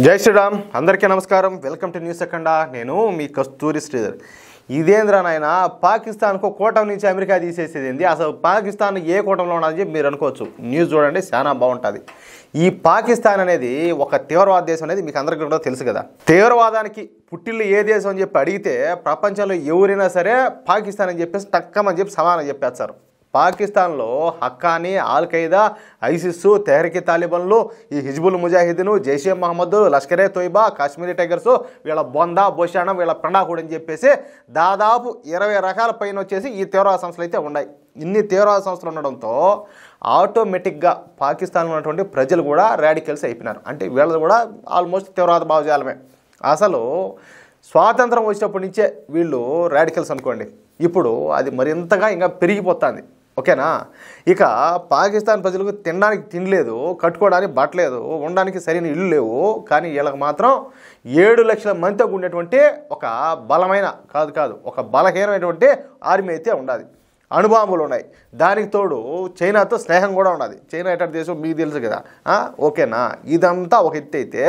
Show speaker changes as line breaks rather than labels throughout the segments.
జై శ్రీరామ్ అందరికీ నమస్కారం. వెల్కమ్ టు న్యూస్ సెకండా. నేను మీ కస్తూరి శ్రీధర్. ఇదేంద్ర నాయన పాకిస్తాన్కు కూటమి నుంచి అమెరికా తీసేసేది ఏంది? అసలు పాకిస్తాన్ ఏ కూటమిలో ఉన్నదని చెప్పి మీరు అనుకోవచ్చు. న్యూస్ చూడండి, చాలా బాగుంటుంది. ఈ పాకిస్తాన్ అనేది ఒక తీవ్రవాద దేశం అనేది మీకు అందరికీ కూడా తెలుసు కదా. తీవ్రవాదానికి పుట్టిల్లు ఏ దేశం అని చెప్పి అడిగితే ప్రపంచంలో ఎవరైనా సరే పాకిస్తాన్ అని చెప్పేసి తక్కువని చెప్పి సమానం చెప్పేస్తారు. పాకిస్తాన్లో Haqqani, al Qaeda, ISIS, Tehreek తాలిబన్లు, ఈ హిజ్బుల్ ముజాహిదీన్, జైషే మహమ్మద్, లష్కరే తోయిబా, కాశ్మీరీ టైగర్స్, వీళ్ళ బొందా, బోషాణం, వీళ్ళ ప్రణాకుడు అని చెప్పేసి దాదాపు 20 రకాల పైన వచ్చేసి ఈ తీవ్రవాద సంస్థలు అయితే ఉన్నాయి. ఇన్ని తీవ్రవాద సంస్థలు ఉండడంతో ఆటోమేటిక్గా పాకిస్తాన్లో ఉన్నటువంటి ప్రజలు కూడా రాడికల్స్ అయిపోయినారు. అంటే వీళ్ళది కూడా ఆల్మోస్ట్ తీవ్రవాద భావజాలమే. అసలు స్వాతంత్రం వచ్చినప్పటి నుంచే వీళ్ళు రాడికల్స్ అనుకోండి. ఇప్పుడు అది మరింతగా ఇంకా పెరిగిపోతుంది. ఓకేనా? ఇక పాకిస్తాన్ ప్రజలకు తినడానికి తినలేదు, కట్టుకోవడానికి బట్టలేదు, ఉండడానికి సరైన ఇల్లు లేవు. కానీ వీళ్ళకి మాత్రం 7 లక్షల మందితో ఉండేటువంటి ఒక బలమైన ఒక బలహీనమైనటువంటి ఆర్మీ అయితే ఉండాలి. అణుబాంబులు ఉన్నాయి. దానికి తోడు చైనాతో స్నేహం కూడా ఉన్నది. చైనా ఎటువంటి దేశం మీకు తెలుసు కదా. ఓకేనా? ఇదంతా ఒక ఎత్తు అయితే,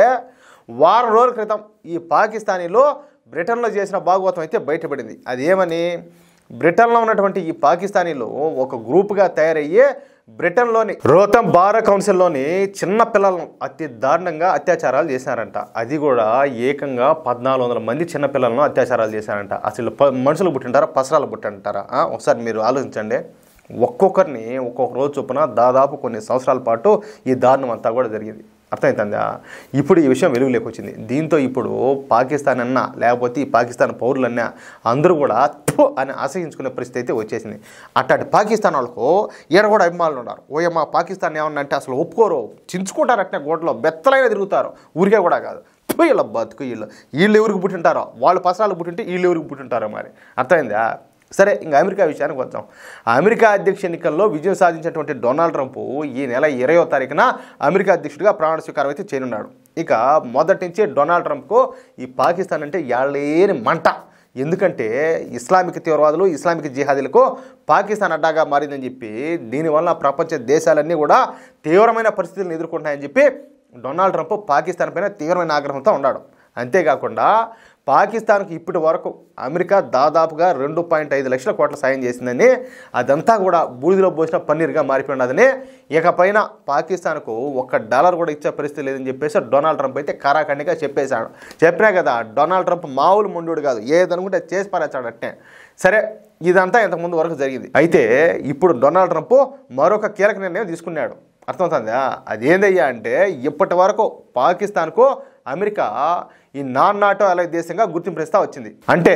వారం రోజుల క్రితం ఈ పాకిస్తానీలో బ్రిటన్లో చేసిన భాగవతం అయితే బయటపడింది. అది ఏమని, బ్రిటన్లో ఉన్నటువంటి ఈ పాకిస్తానీలు ఒక గ్రూప్గా తయారయ్యి బ్రిటన్లోని రోహ్తం బార్ కౌన్సిల్లోని చిన్న పిల్లలను అతి దారుణంగా అత్యాచారాలు చేశారంట. అది కూడా ఏకంగా 1400 మంది చిన్నపిల్లలను అత్యాచారాలు చేశారంట. అసలు మనుషులు పుట్టింటారా, పసరాలు పుట్టింటారా? ఒకసారి మీరు ఆలోచించండి. ఒక్కొక్కరిని ఒక్కొక్క రోజు చొప్పున దాదాపు కొన్ని సంవత్సరాల పాటు ఈ దారుణం అంతా కూడా జరిగింది. అర్థమవుతుందా? ఇప్పుడు ఈ విషయం వెలుగులోకి వచ్చింది. దీంతో ఇప్పుడు పాకిస్తాన్ అన్నా లేకపోతే ఈ పాకిస్తాన్ పౌరులన్నా అందరూ కూడా అని అసహించుకునే పరిస్థితి అయితే వచ్చేసింది. అట్లాంటి పాకిస్తాన్ వాళ్ళకు ఈడ కూడా అభిమానులు ఉన్నారు. ఓయమ్మా పాకిస్తాన్ ఏమన్నా అంటే అసలు ఒప్పుకోరు, చించుకుంటారు. అట్నే గోడలో బెత్తలైనా తిరుగుతారు. ఊరికే కూడా కాదు. వీళ్ళ బతుకు వీళ్ళు ఎవరికి పుట్టింటారో, వాళ్ళు పసరాలు పుట్టింటే వీళ్ళు ఎవరికి పుట్టింటారో మరి. అర్థమైందా? సరే, ఇంకా అమెరికా విషయానికి వచ్చాం. అమెరికా అధ్యక్ష ఎన్నికల్లో విజయం సాధించినటువంటి డొనాల్డ్ ట్రంప్ ఈ నెల 20వ తారీఖున అమెరికా అధ్యక్షుడిగా ప్రమాణ స్వీకారం అయితే చేయనున్నాడు. ఇక మొదటి నుంచి డొనాల్డ్ ట్రంప్కు ఈ పాకిస్తాన్ అంటే యాళ్ళేని మంట. ఎందుకంటే ఇస్లామిక్ తీవ్రవాదులు, ఇస్లామిక్ జిహాదీలకు పాకిస్తాన్ అడ్డాగా మారిందని చెప్పి, దీనివల్ల ప్రపంచ దేశాలన్నీ కూడా తీవ్రమైన పరిస్థితులను ఎదుర్కొంటాయని చెప్పి డొనాల్డ్ ట్రంప్ పాకిస్తాన్ పైన తీవ్రమైన ఆగ్రహంతో ఉన్నాడు. అంతేకాకుండా పాకిస్తాన్కి ఇప్పటి వరకు అమెరికా దాదాపుగా 2.5 లక్షల కోట్ల సాయం చేసిందని, అదంతా కూడా బూడిదలో పోసిన పన్నీర్గా మారిపోయినదని, ఇకపైన పాకిస్తాన్కు $1 కూడా ఇచ్చే పరిస్థితి లేదని చెప్పేసి డొనాల్డ్ ట్రంప్ అయితే కారాఖండిగా చెప్పేశాడు. చెప్పినా కదా, డొనాల్డ్ ట్రంప్ మామూలు మొండుడు కాదు, ఏదనుకుంటే చేసి పారేస్తాడు అట్నే. సరే, ఇదంతా ఇంతకుముందు వరకు జరిగింది. అయితే ఇప్పుడు డొనాల్డ్ ట్రంప్ మరొక కీలక నిర్ణయం తీసుకున్నాడు. అర్థమవుతుందా? అదేందయ్యా అంటే, ఇప్పటి వరకు పాకిస్తాన్కు అమెరికా ఈ నాన్ నాటో అలై దేశంగా గుర్తింపునిస్తూ వచ్చింది. అంటే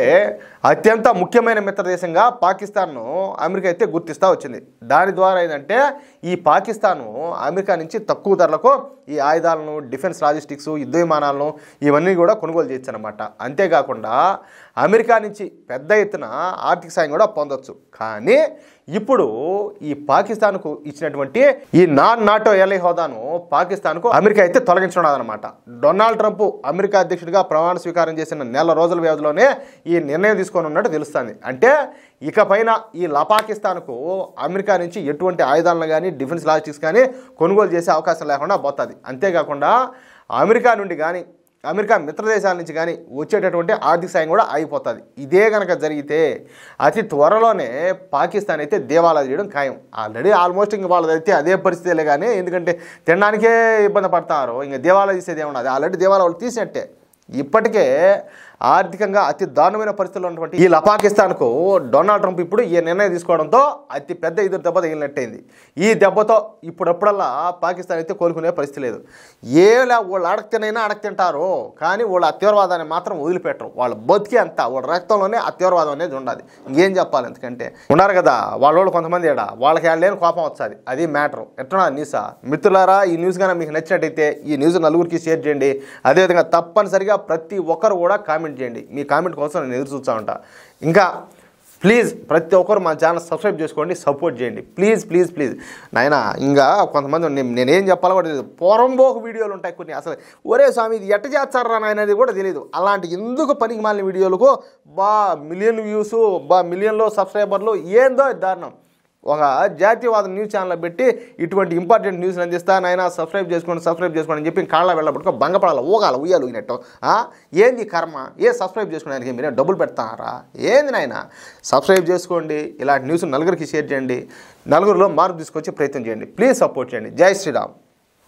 అత్యంత ముఖ్యమైన మిత్ర దేశంగా పాకిస్తాన్ను అమెరికా అయితే గుర్తిస్తూ వచ్చింది. దాని ద్వారా ఏంటంటే ఈ పాకిస్తాను అమెరికా నుంచి తక్కువ ధరలకు ఈ ఆయుధాలను, డిఫెన్స్ లాజిస్టిక్స్, యుద్ధ విమానాలను ఇవన్నీ కూడా కొనుగోలు చేయొచ్చు అనమాట. అంతేకాకుండా అమెరికా నుంచి పెద్ద ఎత్తున ఆర్థిక సాయం కూడా పొందొచ్చు. కానీ ఇప్పుడు ఈ పాకిస్తాన్కు ఇచ్చినటువంటి ఈ నాన్ నాటో ఎల్ఐ హోదాను పాకిస్తాన్కు అమెరికా అయితే తొలగించున్నదనమాట. డొనాల్డ్ ట్రంప్ అమెరికా అధ్యక్షుడిగా ప్రమాణ స్వీకారం చేసిన నెల రోజుల వ్యవధిలోనే ఈ నిర్ణయం తీసుకొని ఉన్నట్టు తెలుస్తుంది. అంటే ఇకపైన ఈ పాకిస్తాన్కు అమెరికా నుంచి ఎటువంటి ఆయుధాలను కానీ, డిఫెన్స్ లాజిస్టిక్స్ కానీ కొనుగోలు చేసే అవకాశం లేకుండా పోతుంది. అంతేకాకుండా అమెరికా నుండి కానీ, అమెరికా మిత్ర దేశాల నుంచి కానీ వచ్చేటటువంటి ఆర్థిక సాయం కూడా ఆగిపోతుంది. ఇదే కనుక జరిగితే అతి త్వరలోనే పాకిస్తాన్ అయితే దేవాలా చేయడం ఖాయం. ఆల్రెడీ ఆల్మోస్ట్ ఇంక వాళ్ళదైతే అదే పరిస్థితులే. కానీ ఎందుకంటే తినడానికే ఇబ్బంది పడతారు, ఇంకా దేవాలా తీసేది ఏమన్నది. ఆల్రెడీ దేవాలా వాళ్ళు తీసినట్టే. ఇప్పటికే ఆర్థికంగా అతి దారుణమైన పరిస్థితుల్లో ఉన్నటువంటి ఈ పాకిస్తాన్కు డొనాల్డ్ ట్రంప్ ఇప్పుడు ఈ నిర్ణయం తీసుకోవడంతో అతి పెద్ద ఎదురు దెబ్బ తగిలినట్టయింది. ఈ దెబ్బతో ఇప్పుడప్పుడల్లా పాకిస్తాన్ అయితే కోలుకునే పరిస్థితి లేదు. వాళ్ళు అడగతినైనా అడగతింటారు, కానీ వాళ్ళ తీవ్రవాదాన్ని మాత్రం వదిలిపెట్టరు. వాళ్ళ బతికి అంతా వాళ్ళ రక్తంలోనే ఆ తీవ్రవాదం అనేది ఉండాలి. ఇంకేం చెప్పాలి? ఎందుకంటే ఉన్నారు కదా వాళ్ళు కొంతమంది వాళ్ళకి లేని కోపం వస్తుంది. అది మ్యాటర్. ఎట్లా న్యూసా? మిత్రులారా, ఈ న్యూస్ కానీ మీకు నచ్చినట్టయితే ఈ న్యూస్ నలుగురికి షేర్ చేయండి. అదేవిధంగా తప్పనిసరిగా ప్రతి ఒక్కరు కూడా కామెంట్ చేయండి. మీ కామెంట్ కోసం నేను ఎదురు చూస్తూ ఉంటా. ఇంకా ప్లీజ్ ప్రతి ఒక్కరు మా ఛానల్ సబ్స్క్రైబ్ చేసుకోండి, సపోర్ట్ చేయండి. ప్లీజ్ ప్లీజ్ ప్లీజ్ నాయన. ఇంకా కొంతమంది నేనేం చెప్పాలో కూడా తెలియదు. పోరంబోకు వీడియోలు ఉంటాయి కొన్ని. అసలు ఒరే స్వామి ఇది ఎట్ట చేస్తారా అనేది కూడా తెలియదు. అలాంటి ఎందుకు పనికి మాలిన వీడియోలకు మిలియన్ వ్యూస్, మిలియన్లో సబ్స్క్రైబర్లు, ఏందో దారుణం. ఒక జాతీయవాద న్యూస్ ఛానల్ పెట్టి ఇటువంటి ఇంపార్టెంట్ న్యూస్ని అందిస్తా నాయన సబ్స్క్రైబ్ చేసుకోండి అని చెప్పి కాళ్ళ వెళ్ళబట్టుకో బంగపడాలి ఉయ్యాలు ఊగినట్టు ఏంది కర్మ సబ్స్క్రైబ్ చేసుకోవడానికి మీరే డబ్బులు పెడతారా ఏంది నాయన సబ్స్క్రైబ్ చేసుకోండి ఇలాంటి న్యూస్ నలుగురికి షేర్ చేయండి నలుగురిలో మార్పు తీసుకొచ్చే ప్రయత్నం చేయండి ప్లీజ్ సపోర్ట్ చేయండి జై శ్రీరామ్